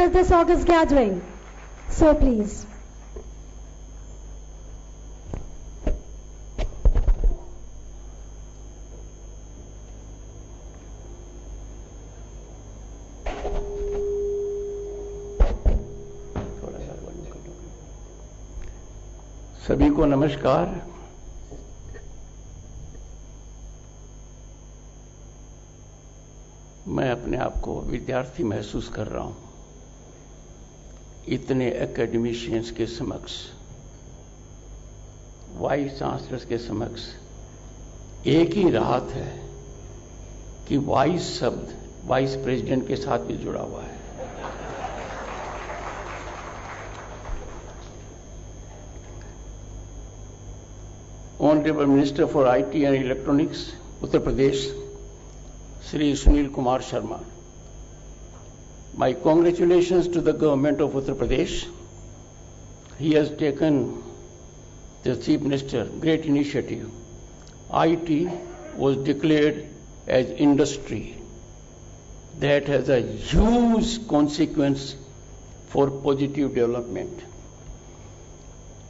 this August gathering. So please. सभी को नमस्कार। मैं अपने आप को विद्यार्थी महसूस कर रहा हूं। इतने एकेडमिशियंस के समक्ष, वाइस चांसलर्स के समक्ष एक ही राहत है कि वाइस शब्द वाइस प्रेसिडेंट के साथ भी जुड़ा हुआ है। Honorable Minister for IT and Electronics, Uttar Pradesh, Shri Sunil Kumar Sharma. My congratulations to the government of Uttar Pradesh. He has taken, the Chief Minister, great initiative. IT was declared as industry. That has a huge consequence for positive development.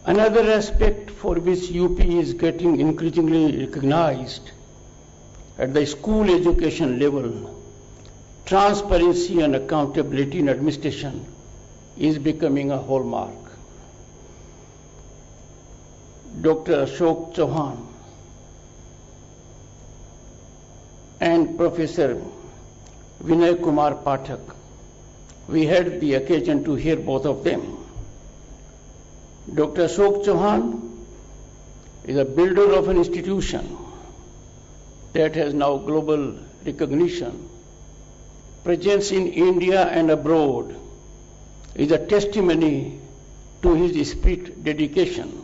Another aspect for which UP is getting increasingly recognized at the school education level, transparency and accountability in administration is becoming a hallmark. Dr. Ashok Chauhan and Professor Vinay Kumar Pathak, we had the occasion to hear both of them. Dr. Ashok Chauhan is a builder of an institution that has now global recognition. Presence in India and abroad is a testimony to his spirit dedication.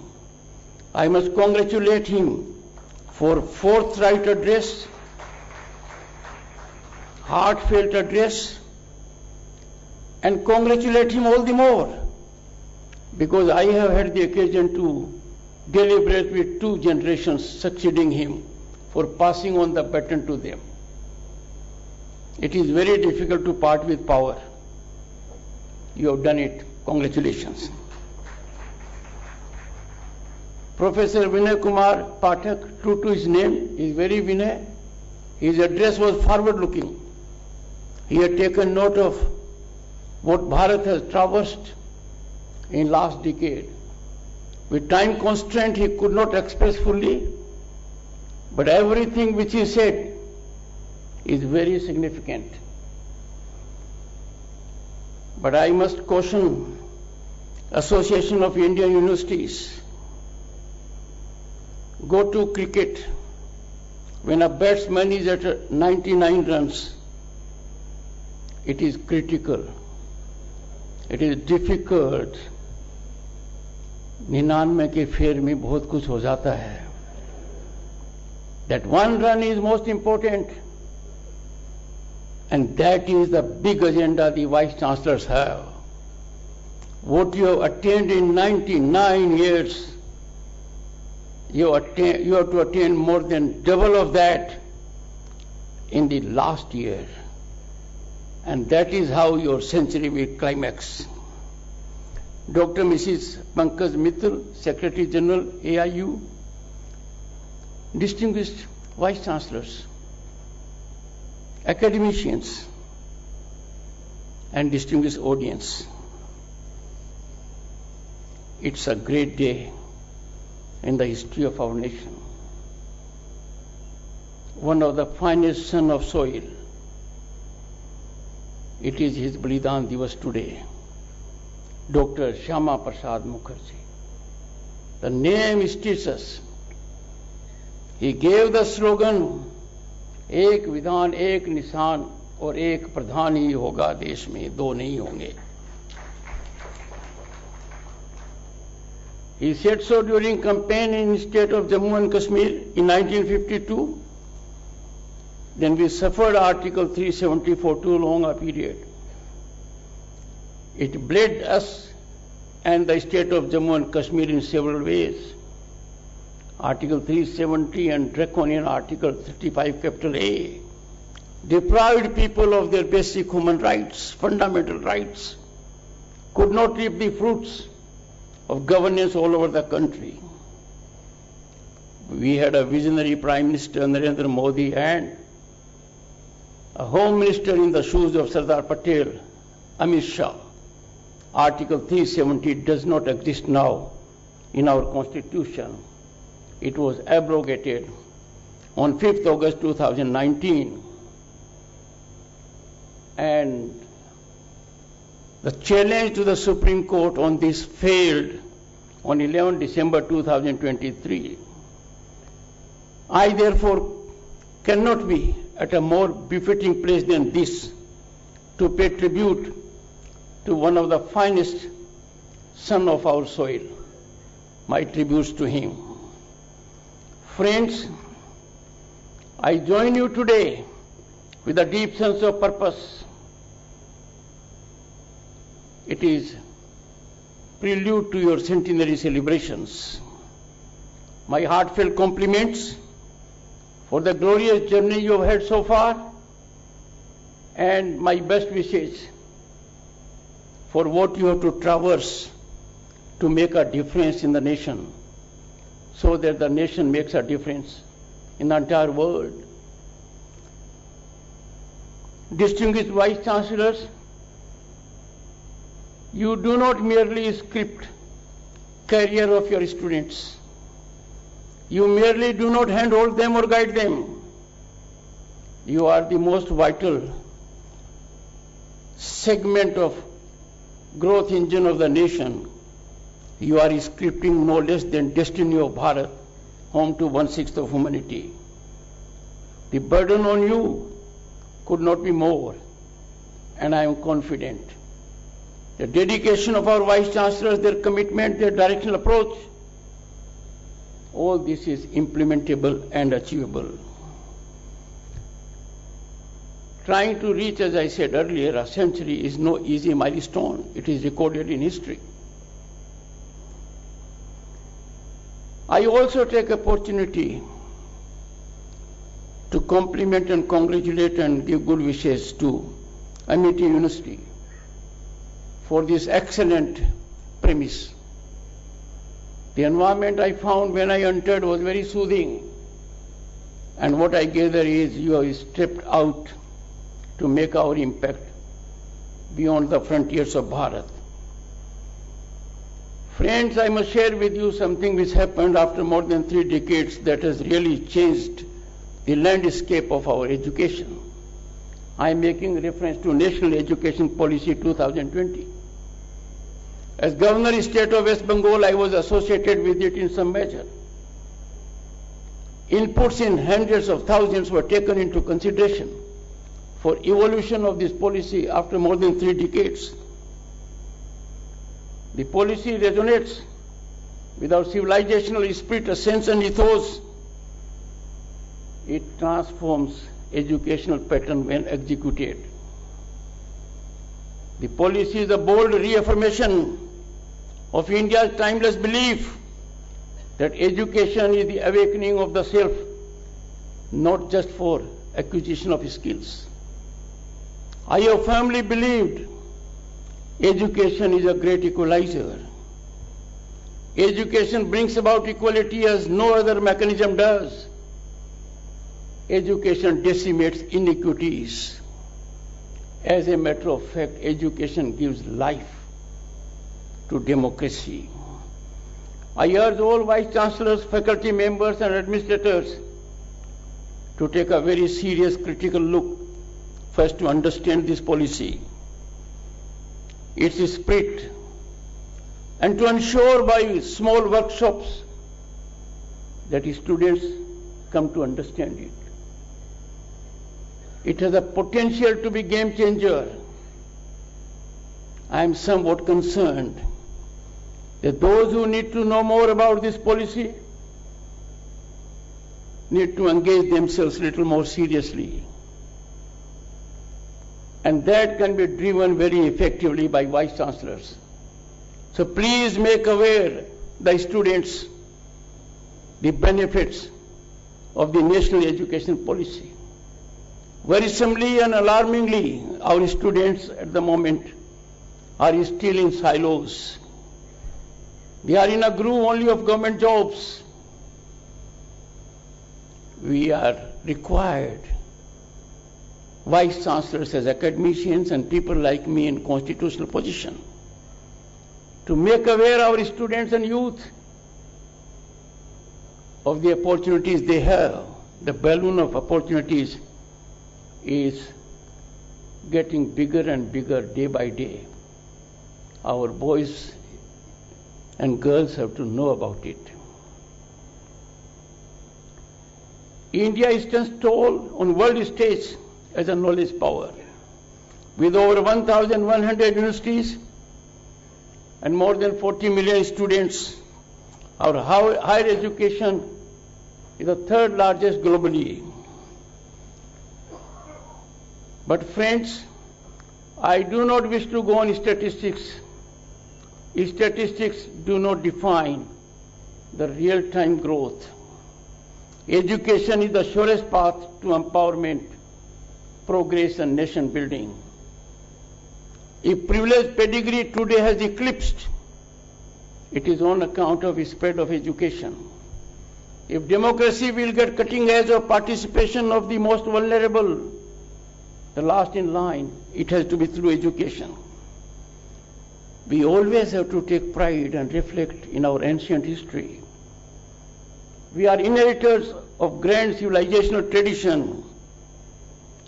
I must congratulate him for forthright address, heartfelt address, and congratulate him all the more because I have had the occasion to deliberate with two generations succeeding him for passing on the baton to them. It is very difficult to part with power. You have done it. Congratulations. Professor Vinay Kumar Pathak, true to his name, is very Vinay. His address was forward-looking. He had taken note of what Bharat has traversed in last decade. With time constraint, he could not express fully, but everything which he said is very significant. But I must caution Association of Indian Universities. Go to cricket. When a batsman is at 99 runs, it is critical. It is difficult. 99 के फेर में बहुत कुछ हो जाता है. That one run is most important. And that is the big agenda the Vice Chancellors have. What you have attained in 99 years, you have to attain more than double of that in the last year. And that is how your century will climax. Dr. Mrs. Pankaj Mittal, Secretary General, AIU, distinguished Vice Chancellors, academicians, and distinguished audience. It's a great day in the history of our nation. One of the finest sons of soil. It is his Balidan Divas today. Dr. Shyama Prasad Mookerjee. The name states us. He gave the slogan, एक विधान एक निशान और एक प्रधान ही होगा देश में, दो नहीं होंगे. He said so during campaign in the state of Jammu and Kashmir in 1952. Then we suffered Article 370 for too long a period. It bled us and the state of Jammu and Kashmir in several ways. Article 370 and draconian Article 35 capital A deprived people of their basic human rights, fundamental rights, could not reap the fruits of governance all over the country. We had a visionary Prime Minister Narendra Modi and a Home Minister in the shoes of Sardar Patel, Amit Shah. Article 370 does not exist now in our Constitution. It was abrogated on 5th August 2019. And the challenge to the Supreme Court on this failed on 11 December 2023. I therefore cannot be at a more befitting place than this to pay tribute to one of the finest sons of our soil. My tributes to him. Friends, I join you today with a deep sense of purpose. It is prelude to your centenary celebrations. My heartfelt compliments for the glorious journey you have had so far, and my best wishes for what you have to traverse to make a difference in the nation, so that the nation makes a difference in the entire world. Distinguished Vice Chancellors, you do not merely script career of your students. You merely do not handhold them or guide them. You are the most vital segment of growth engine of the nation. You are scripting no less than destiny of Bharat, home to 1/6 of humanity. The burden on you could not be more, and I am confident the dedication of our Vice Chancellors, their commitment, their directional approach, all this is implementable and achievable. Trying to reach, as I said earlier, a century is no easy milestone. It is recorded in history. I also take opportunity to compliment and congratulate and give good wishes to Amity University for this excellent premise. The environment I found when I entered was very soothing, and what I gather is you have stepped out to make our impact beyond the frontiers of Bharat. Friends, I must share with you something which happened after more than 3 decades that has really changed the landscape of our education. I am making reference to National Education Policy 2020. As Governor State of West Bengal, I was associated with it in some measure. Inputs in hundreds of thousands were taken into consideration for evolution of this policy after more than 3 decades. The policy resonates with our civilizational spirit, a sense and ethos. It transforms educational pattern when executed. The policy is a bold reaffirmation of India's timeless belief that education is the awakening of the self, not just for acquisition of skills. I have firmly believed education is a great equalizer. Education brings about equality as no other mechanism does. Education decimates inequities. As a matter of fact, education gives life to democracy. I urge all Vice Chancellors, faculty members and administrators to take a very serious critical look first to understand this policy, its spirit, and to ensure by small workshops that students come to understand it. It has a potential to be game changer. I am somewhat concerned that those who need to know more about this policy need to engage themselves a little more seriously. And that can be driven very effectively by Vice Chancellors. So please make aware the students the benefits of the national education policy. Worrisomely and alarmingly, our students at the moment are still in silos. They are in a groove only of government jobs. We are required, vice chancellors as academicians and people like me in constitutional position, to make aware our students and youth of the opportunities they have. The balloon of opportunities is getting bigger and bigger day by day. Our boys and girls have to know about it. India stands tall on world stage as a knowledge power. With over 1,100 universities and more than 40 million students, our higher education is the third largest globally. But friends, I do not wish to go on statistics. Statistics do not define the real-time growth. Education is the surest path to empowerment, progress, and nation building. If privileged pedigree today has eclipsed, it is on account of the spread of education. If democracy will get cutting edge of participation of the most vulnerable, the last in line, it has to be through education. We always have to take pride and reflect in our ancient history. We are inheritors of grand civilizational tradition,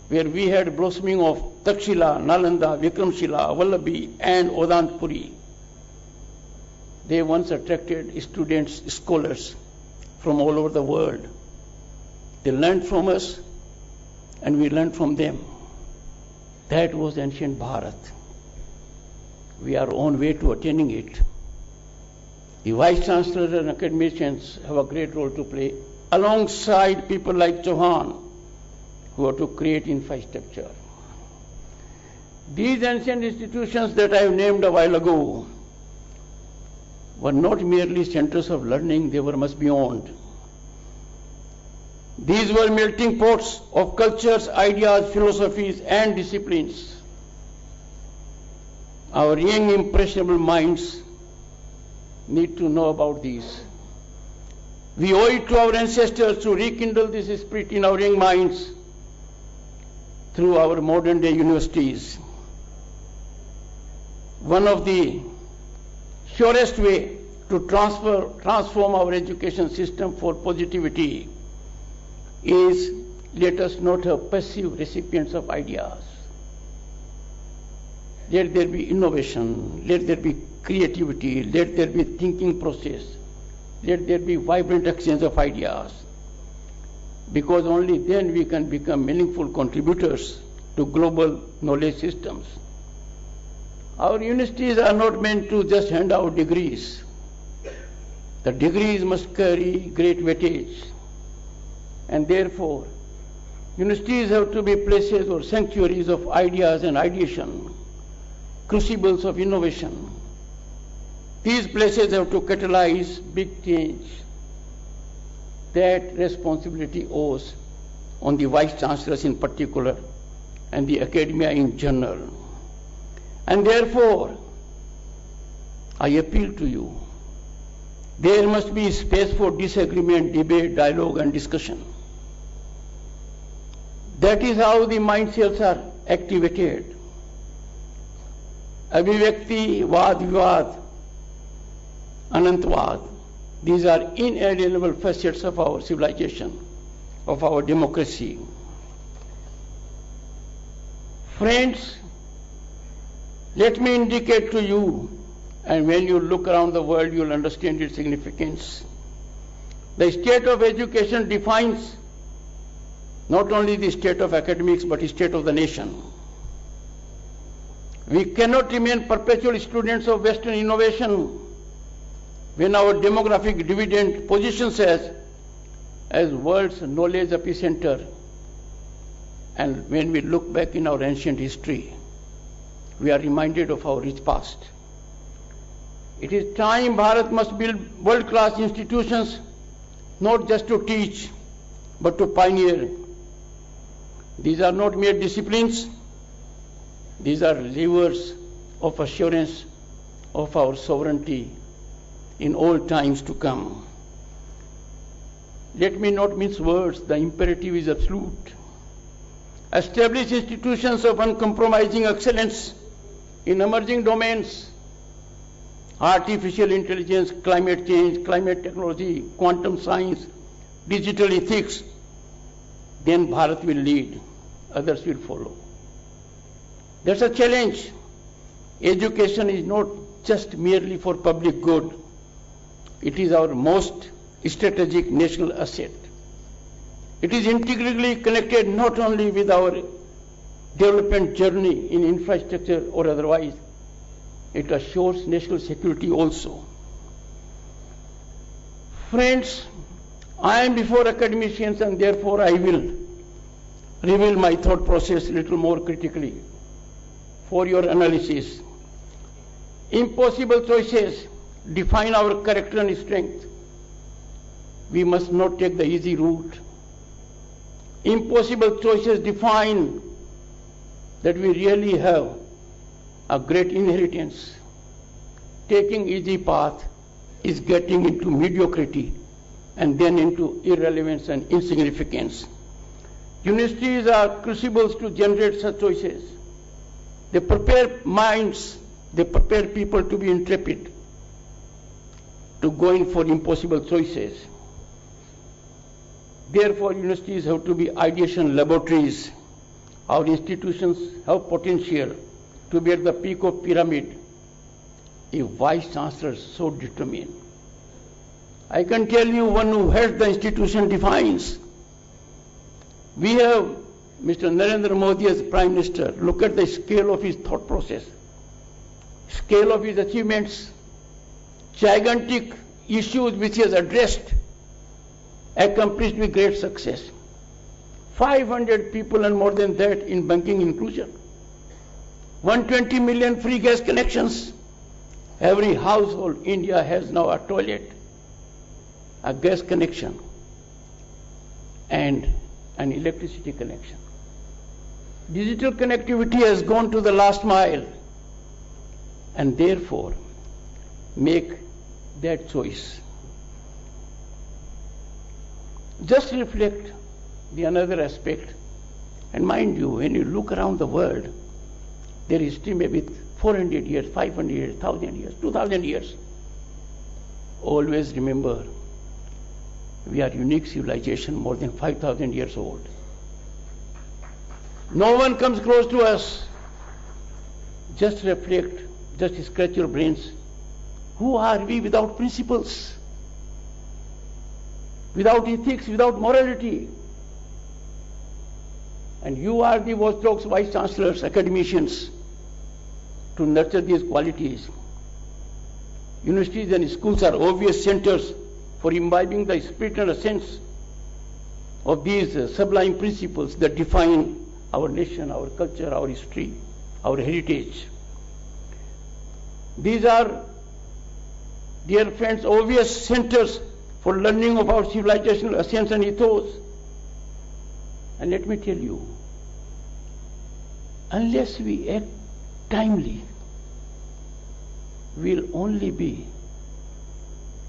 where we had blossoming of Takshila, Nalanda, Vikramshila, Vallabhi, and Odantpuri. They once attracted students, scholars from all over the world. They learned from us, and we learned from them. That was ancient Bharat. We are on way to attaining it. The vice chancellors and academicians have a great role to play, alongside people like Chauhan, who are to create infrastructure. These ancient institutions that I have named a while ago were not merely centers of learning, they were much beyond. These were melting pots of cultures, ideas, philosophies, and disciplines. Our young, impressionable minds need to know about these. We owe it to our ancestors to rekindle this spirit in our young minds through our modern day universities. One of the surest way to transform our education system for positivity is, let us not have passive recipients of ideas. Let there be innovation, let there be creativity, let there be thinking process, let there be vibrant exchange of ideas, because only then we can become meaningful contributors to global knowledge systems. Our universities are not meant to just hand out degrees. The degrees must carry great weightage, and therefore universities have to be places or sanctuaries of ideas and ideation, crucibles of innovation. These places have to catalyze big change. That responsibility owes on the vice chancellors in particular and the academia in general. And therefore, I appeal to you, there must be space for disagreement, debate, dialogue, and discussion. That is how the mind cells are activated. Abhivyakti, Vaad, Vivad, Anantvad, these are inalienable facets of our civilization, of our democracy. Friends, let me indicate to you, and when you look around the world, you will understand its significance. The state of education defines not only the state of academics, but the state of the nation. We cannot remain perpetual students of Western innovation when our demographic dividend positions us as world's knowledge epicenter. And when we look back in our ancient history, we are reminded of our rich past. It is time Bharat must build world-class institutions, not just to teach, but to pioneer. These are not mere disciplines. These are levers of assurance of our sovereignty in all times to come. Let me not mince words, the imperative is absolute. Establish institutions of uncompromising excellence in emerging domains, artificial intelligence, climate change, climate technology, quantum science, digital ethics. Then Bharat will lead, others will follow. That's a challenge. Education is not just merely for public good. It is our most strategic national asset. It is integrally connected not only with our development journey in infrastructure or otherwise, it assures national security also. Friends, I am before academicians and therefore I will reveal my thought process a little more critically for your analysis. Impossible choices define our character and strength. We must not take the easy route. Impossible choices define that we really have a great inheritance. Taking easy path is getting into mediocrity and then into irrelevance and insignificance. Universities are crucibles to generate such choices. They prepare minds, they prepare people to be intrepid, to go in for impossible choices. Therefore, universities have to be ideation laboratories. Our institutions have potential to be at the peak of pyramid if vice chancellors so determine. I can tell you one who heads the institution defines. We have Mr. Narendra Modi as Prime Minister. Look at the scale of his thought process, scale of his achievements, gigantic issues which he has addressed, accomplished with great success. 500 people and more than that in banking inclusion. 120 million free gas connections. Every household in India has now a toilet, a gas connection, and an electricity connection. Digital connectivity has gone to the last mile, and therefore make that choice. Just reflect the another aspect, and mind you, when you look around the world, their history may be 400 years, 500 years, 1,000 years, 2,000 years. Always remember, we are unique civilization, more than 5,000 years old. No one comes close to us. Just reflect, just scratch your brains. Who are we without principles? Without ethics, without morality? And you are the watchdogs, vice chancellors, academicians, to nurture these qualities. Universities and schools are obvious centers for imbibing the spirit and essence of these sublime principles that define our nation, our culture, our history, our heritage. These are, dear friends, obvious centers for learning of our civilizational essence and ethos. And let me tell you, unless we act timely, we'll only be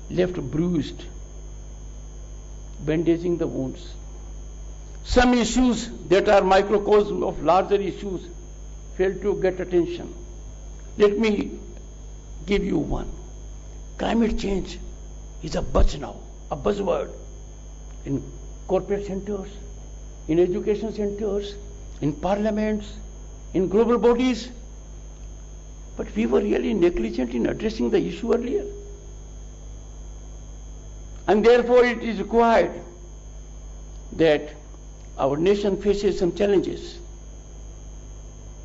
left bruised, bandaging the wounds. Some issues that are microcosm of larger issues fail to get attention. Let me give you one. Climate change is a buzz now, a buzzword in corporate centers, in education centers, in parliaments, in global bodies. But we were really negligent in addressing the issue earlier. And therefore it is required that our nation faces some challenges.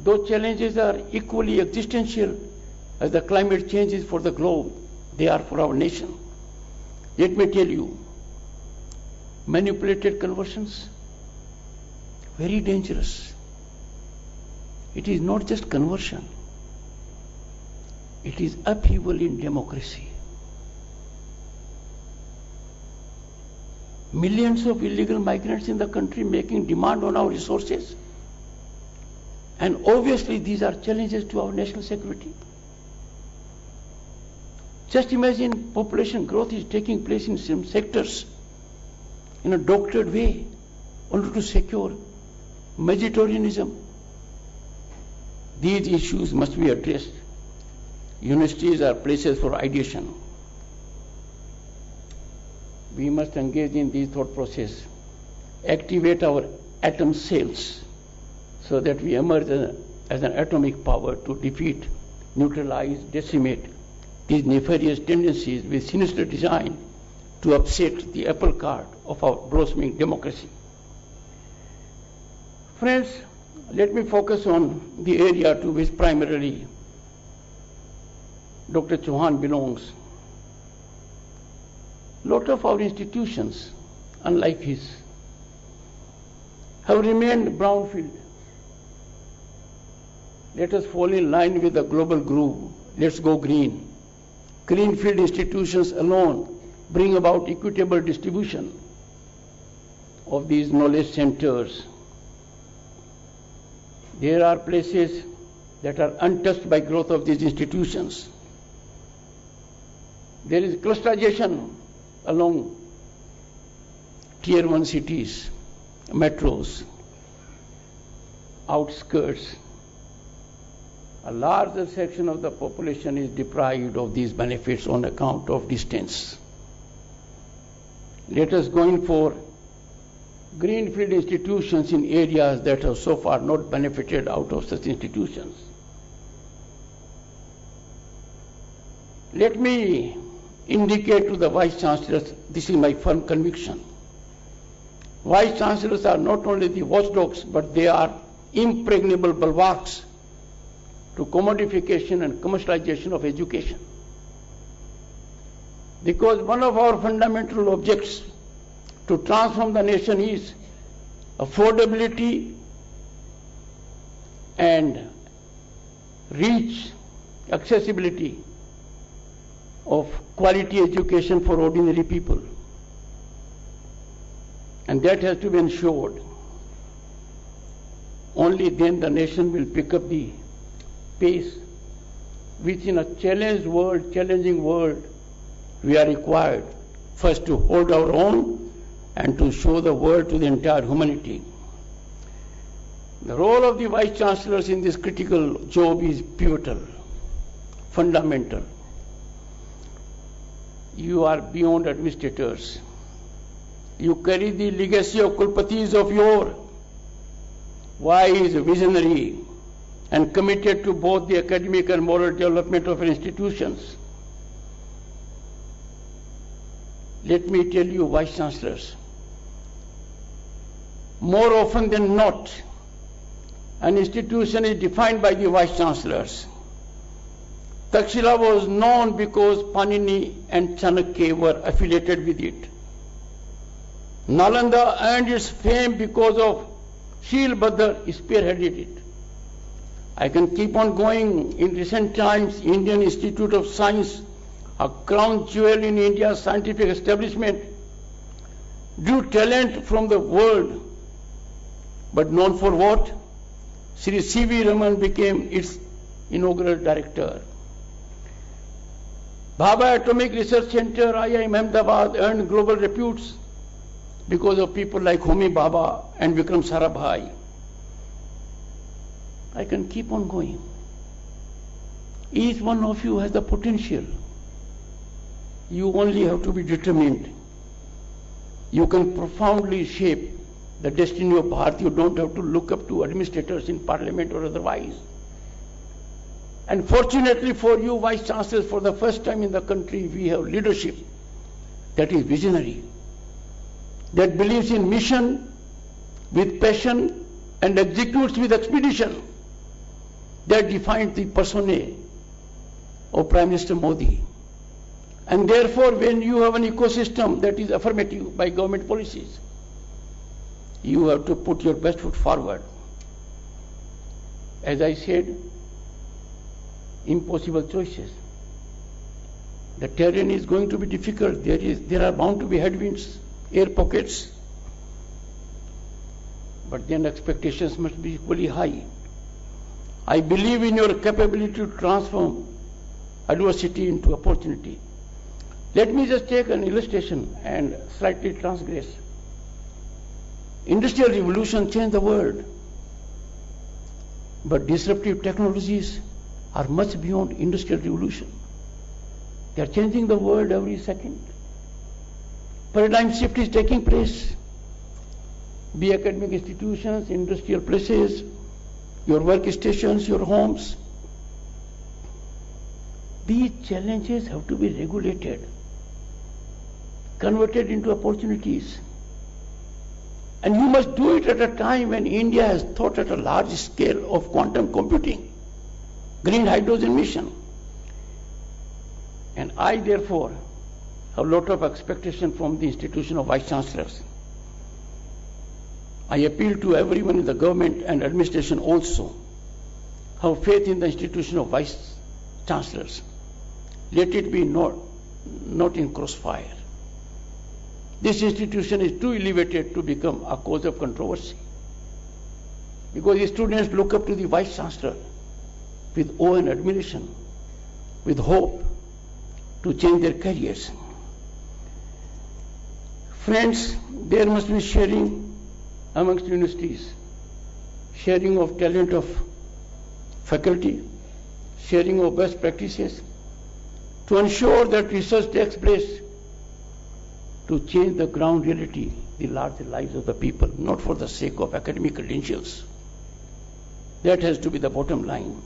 Those challenges are equally existential as the climate changes for the globe. They are for our nation. Let me tell you, manipulated conversions, very dangerous. It is not just conversion. It is upheaval in democracy. Millions of illegal migrants in the country making demand on our resources. And obviously these are challenges to our national security. Just imagine population growth is taking place in some sectors in a doctored way, only to secure vegetarianism. These issues must be addressed. Universities are places for ideation. We must engage in this thought process, activate our atom cells so that we emerge as an atomic power to defeat, neutralize, decimate these nefarious tendencies with sinister design to upset the apple cart of our blossoming democracy. Friends, let me focus on the area to which primarily Dr. Chauhan belongs. A lot of our institutions, unlike his, have remained brownfield. Let us fall in line with the global groove. Let's go green. Greenfield institutions alone bring about equitable distribution of these knowledge centers. There are places that are untouched by growth of these institutions. There is clusterization along tier 1 cities, metros, outskirts. A larger section of the population is deprived of these benefits on account of distance. Let us go in for greenfield institutions in areas that have so far not benefited out of such institutions. Let me indicate to the Vice Chancellors, this is my firm conviction. Vice Chancellors are not only the watchdogs, but they are impregnable bulwarks to commodification and commercialization of education. Because one of our fundamental objects to transform the nation is affordability and reach, accessibility of quality education for ordinary people. And that has to be ensured. Only then the nation will pick up the pace which in a challenging world, we are required first to hold our own and to show the world to the entire humanity. The role of the Vice Chancellors in this critical job is pivotal, fundamental. You are beyond administrators. You carry the legacy of Kulpatis of yore, wise, visionary, and committed to both the academic and moral development of our institutions. Let me tell you, Vice Chancellors, more often than not, an institution is defined by the Vice Chancellors. Takshila was known because Panini and Chanakya were affiliated with it. Nalanda earned its fame because of Shil Badr spearheaded it. I can keep on going. In recent times, Indian Institute of Science, a crown jewel in India's scientific establishment, drew talent from the world, but known for what? Sri C.V. Raman became its inaugural director. Bhabha Atomic Research Center, IIM Ahmedabad, earned global reputes because of people like Homi Bhabha and Vikram Sarabhai. I can keep on going. Each one of you has the potential. You only have to be determined. You can profoundly shape the destiny of Bharat. You don't have to look up to administrators in parliament or otherwise. And fortunately for you, Vice Chancellors, for the first time in the country, we have leadership that is visionary, that believes in mission with passion and executes with expedition. That defines the persona of Prime Minister Modi. And therefore, when you have an ecosystem that is affirmative by government policies, you have to put your best foot forward. As I said, impossible choices. The terrain is going to be difficult. There are bound to be headwinds, air pockets. But then expectations must be equally high. I believe in your capability to transform adversity into opportunity. Let me just take an illustration and slightly transgress. Industrial revolution changed the world, but disruptive technologies are much beyond industrial revolution. They are changing the world every second. Paradigm shift is taking place. Be academic institutions, industrial places, your workstations, your homes. These challenges have to be regulated, converted into opportunities. And you must do it at a time when India has thought at a large scale of quantum computing, green hydrogen mission. And I, therefore, have a lot of expectation from the institution of Vice Chancellors. I appeal to everyone in the government and administration also, have faith in the institution of Vice Chancellors. Let it be not in crossfire. This institution is too elevated to become a cause of controversy, because the students look up to the Vice Chancellor with awe and admiration, with hope to change their careers. Friends, there must be sharing amongst universities, sharing of talent of faculty, sharing of best practices, to ensure that research takes place to change the ground reality, the larger lives of the people, not for the sake of academic credentials. That has to be the bottom line.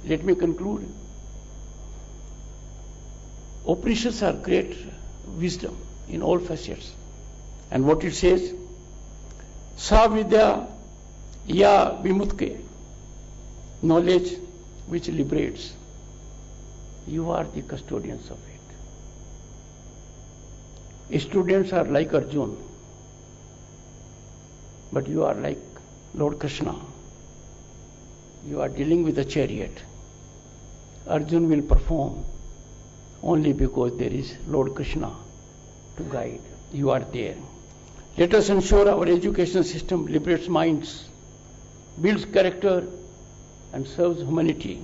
Let me conclude. Operations are great wisdom in all facets. And what it says, Sa Vidya Ya Vimutke, knowledge which liberates. You are the custodians of it. Students are like Arjun, but you are like Lord Krishna. You are dealing with a chariot. Arjun will perform only because there is Lord Krishna to guide. You are there. Let us ensure our education system liberates minds, builds character, and serves humanity.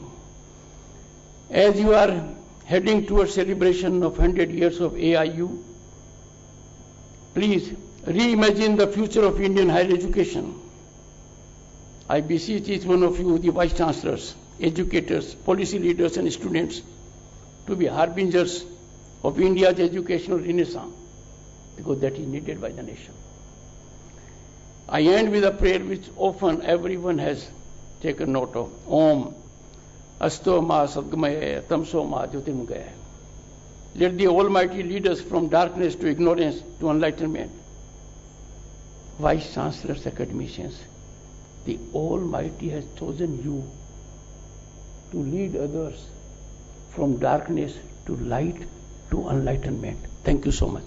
As you are heading towards celebration of 100 years of AIU, please reimagine the future of Indian higher education. I beseech each one of you, the Vice Chancellors, educators, policy leaders, and students, to be harbingers of India's educational renaissance, because that is needed by the nation. I end with a prayer which often everyone has taken note of. Om Asto Ma Sadgamaya Tamso Ma Jyotirmukaya. Let the Almighty lead us from darkness to ignorance to enlightenment. Vice Chancellors, academicians, the Almighty has chosen you to lead others from darkness to light to enlightenment. Thank you so much.